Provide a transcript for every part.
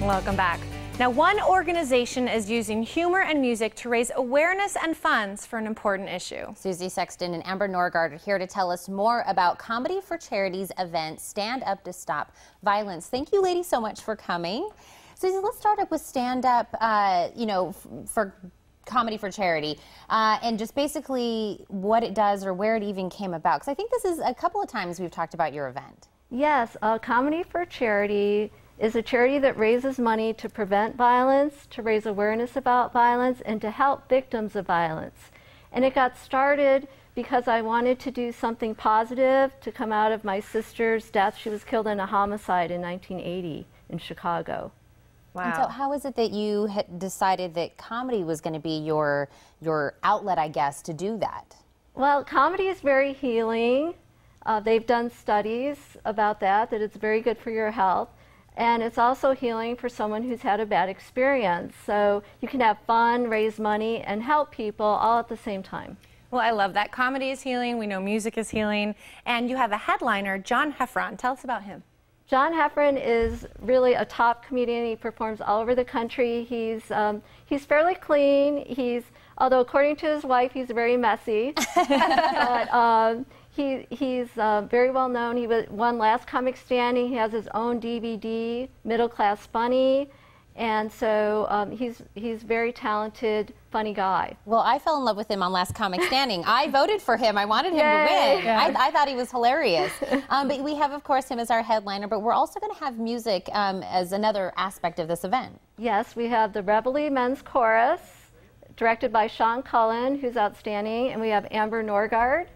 Welcome back. Now, one organization is using humor and music to raise awareness and funds for an important issue. Susie Sexton and Amber Norgard are here to tell us more about Comedy for Charity's event, Stand Up to Stop Violence. Thank you, ladies, so much for coming. Susie, let's start up with Stand Up, for Comedy for Charity, and just basically what it does or where it even came about. Because I think this is a couple of times we've talked about your event. Yes, Comedy for Charity is a charity that raises money to prevent violence, to raise awareness about violence, and to help victims of violence. And it got started because I wanted to do something positive to come out of my sister's death. She was killed in a homicide in 1980 in Chicago. Wow. And so how is it that you had decided that comedy was going to be your outlet, I guess, to do that? Well, comedy is very healing. They've done studies about that it's very good for your health. And it's also healing for someone who's had a bad experience. So you can have fun, raise money, and help people all at the same time. Well, I love that. Comedy is healing. We know music is healing. And you have a headliner, John Heffron. Tell us about him. John Heffron is really a top comedian. He performs all over the country. He's fairly clean. Although according to his wife, he's very messy. But, he's very well known. He won Last Comic Standing. He has his own DVD, Middle Class Funny, and so he's very talented, funny guy. Well, I fell in love with him on Last Comic Standing. I voted for him. I wanted him to win. Yeah. I thought he was hilarious. But we have, of course, him as our headliner. But we're also going to have music as another aspect of this event. Yes, we have the Reveille Men's Chorus, directed by Sean Cullen, who's outstanding, and we have Amber Norgard,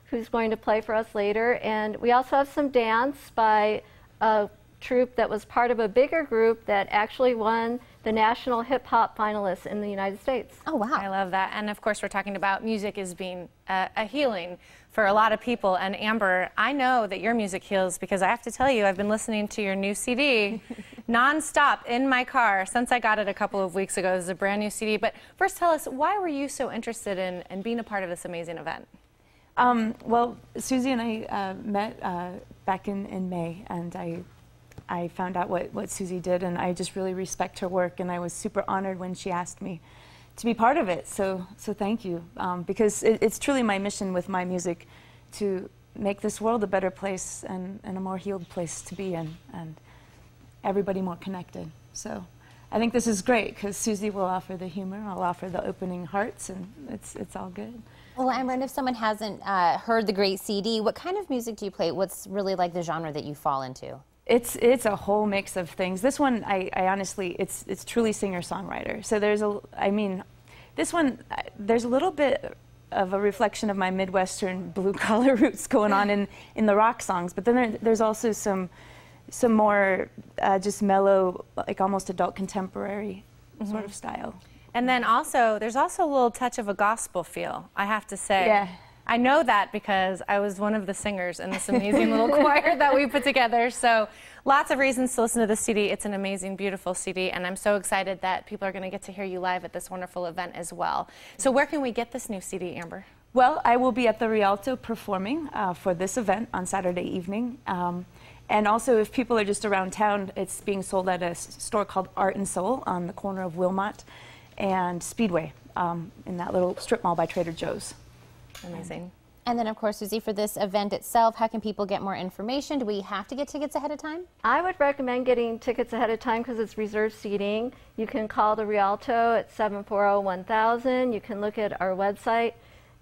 who's going to play for us later. And we also have some dance by a troupe that was part of a bigger group that actually won the National Hip Hop Finalists in the United States. Oh, wow. I love that. And of course, we're talking about music as being a healing for a lot of people. And Amber, I know that your music heals because I have to tell you, I've been listening to your new CD nonstop in my car since I got it a couple of weeks ago. This is a brand new CD. But first, tell us, why were you so interested in being a part of this amazing event? Well, Susie and I met back in May, and I found out what Susie did, and I just really respect her work, and I was super honored when she asked me to be part of it. So thank you, because it's truly my mission with my music to make this world a better place and a more healed place to be in, and everybody more connected. So I think this is great because Susie will offer the humor, I'll offer the opening hearts, and it's all good. Well, Amber, and if someone hasn't heard the great CD, what kind of music do you play? What's really like the genre that you fall into? It's a whole mix of things. This one, I honestly, it's truly singer-songwriter. So this one, there's a little bit of a reflection of my Midwestern blue-collar roots going on in the rock songs, but then there's also some more just mellow, like almost adult contemporary sort of style. And then also, there's also a little touch of a gospel feel, I have to say. Yeah. I know that because I was one of the singers in this amazing little choir that we put together. So lots of reasons to listen to this CD. It's an amazing, beautiful CD, and I'm so excited that people are going to get to hear you live at this wonderful event as well. So where can we get this new CD, Amber? Well, I will be at the Rialto performing for this event on Saturday evening. And also, if people are just around town, it's being sold at a store called Art and Soul on the corner of Wilmot and Speedway in that little strip mall by Trader Joe's. Amazing. And then, of course, Susie, for this event itself, how can people get more information? Do we have to get tickets ahead of time? I would recommend getting tickets ahead of time because it's reserved seating. You can call the Rialto at 740-1000. You can look at our website,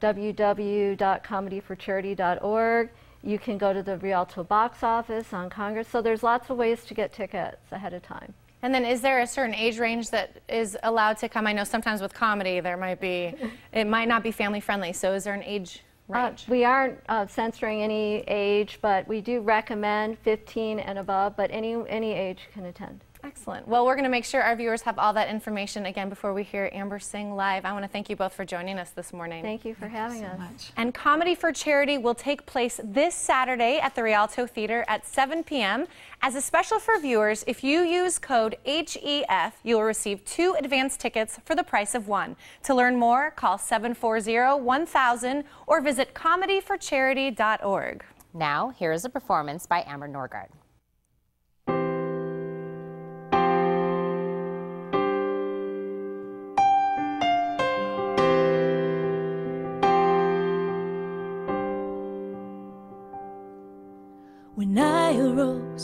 www.comedyforcharity.org. You can go to the Rialto box office on Congress. So there's lots of ways to get tickets ahead of time. And then is there a certain age range that is allowed to come? I know sometimes with comedy there might be, it might not be family friendly, so is there an age range? We aren't censoring any age, but we do recommend 15 and above, but any age can attend. Excellent. Well, we're going to make sure our viewers have all that information again before we hear Amber sing live. I want to thank you both for joining us this morning. Thank you for having us. Much. And Comedy for Charity will take place this Saturday at the Rialto Theater at 7 p.m. As a special for viewers, if you use code HEF, you'll receive 2 advance tickets for the price of 1. To learn more, call 740-1000 or visit comedyforcharity.org. Now, here is a performance by Amber Norgard.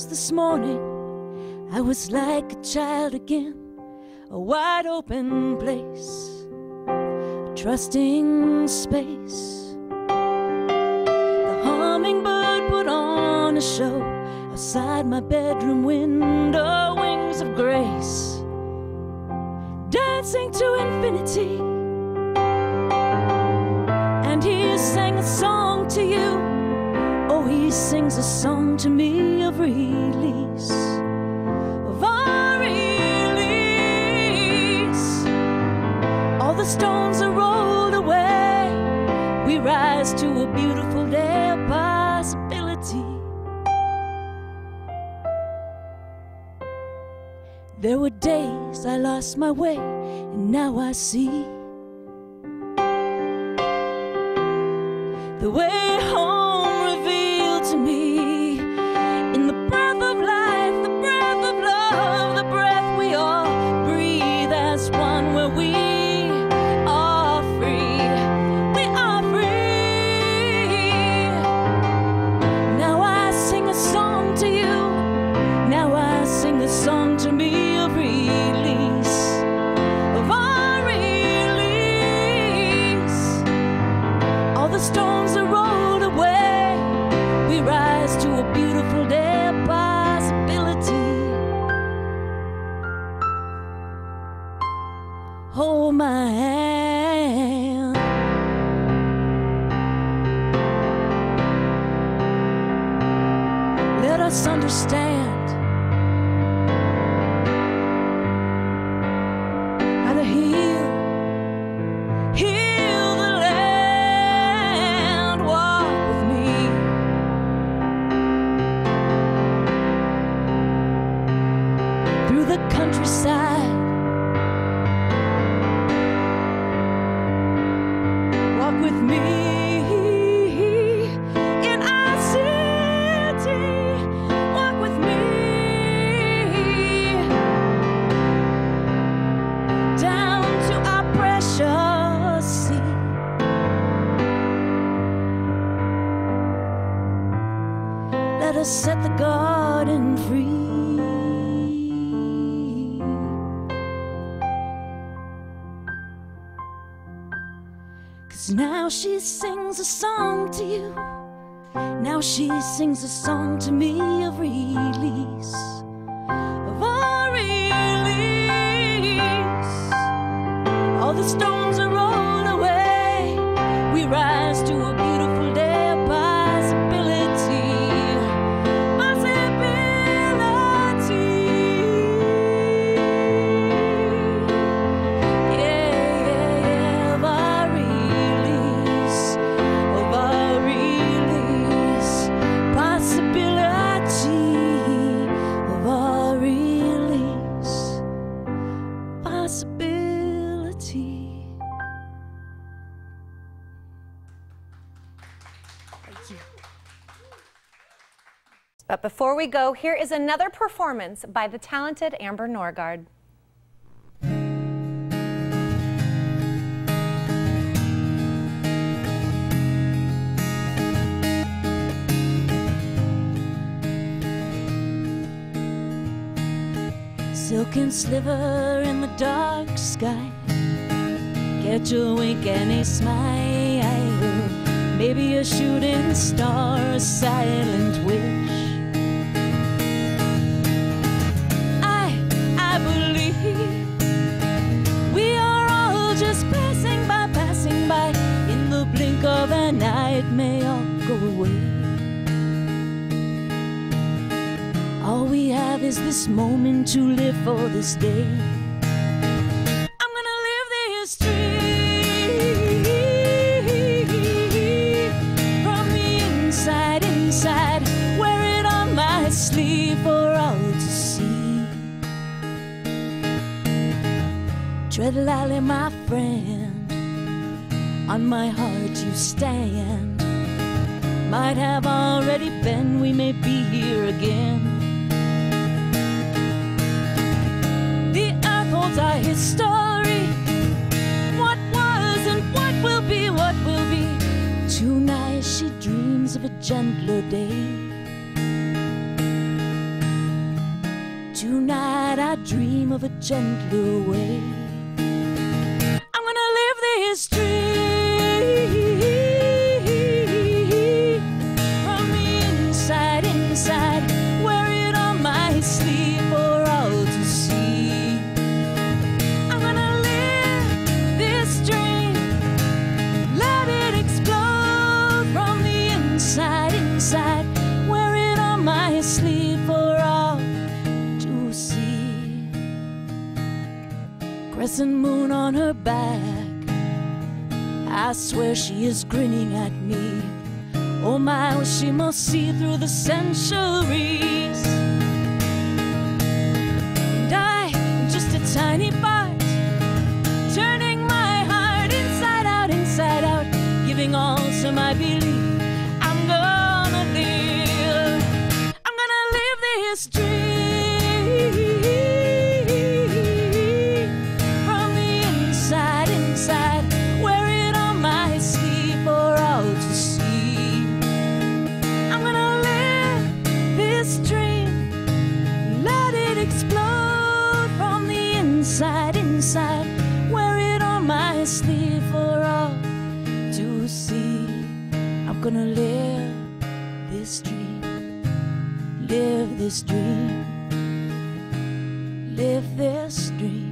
house this morning, I was like a child again, a wide open place, a trusting space. The hummingbird put on a show outside my bedroom window, wings of grace, dancing to infinity. And he sang a song to you. Oh, he sings a song to me of release, of our release. All the stones are rolled away. We rise to a beautiful day of possibility. There were days I lost my way, and now I see the way home revealed to me in the breath of life, the breath of love, the breath we all breathe as one, where we are free. We are free. Now I sing a song to you. Now I sing a song to me of release, of our release. All the stones are rolled away. We rise to a beautiful day of possibility. Hold my hand. Let us understand how to heal the land. Walk with me through the countryside. Walk with me in our city. Walk with me down to our precious sea. Let us set the garden free. 'Cause now she sings a song to you. Now she sings a song to me of release, of our release. All the stones are rolled away. We rise to a beautiful day of possibility. Possibility. Yeah, of our release, of our release. Possibility of our release. Possibility. But before we go, here is another performance by the talented Amber Norgard. Silken sliver in the dark sky, catch a wink and a smile, maybe a shooting star, a silent wish. I believe we are all just passing by. In the blink of an eye, it may all go away. All we have is this moment to live for this day. I'm gonna live this dream from the inside, wear it on my sleeve for all to see. Tread lightly, my friend, on my heart you stand. Might have already been, we may be here again. Our history, what was and what will be, what will be. Tonight she dreams of a gentler day. night I dream of a gentler way. I'm gonna live this dream from the inside, inside. Wear it on my sleeve for all to see. I'm gonna live this dream, let it explode from the inside, inside. Wear it on my sleeve for all to see. Crescent moon on her back, I swear she is grinning at me. Oh my, well, she must see through the centuries. And I am just a tiny part, turning my heart inside out, giving all to my belief. I'm gonna live this dream from the inside, inside. Wear it on my sleeve for all to see. I'm gonna live this dream, let it explode from the inside, inside. Wear it on my sleeve for all to see. I'm gonna live this dream, live this dream, live this dream.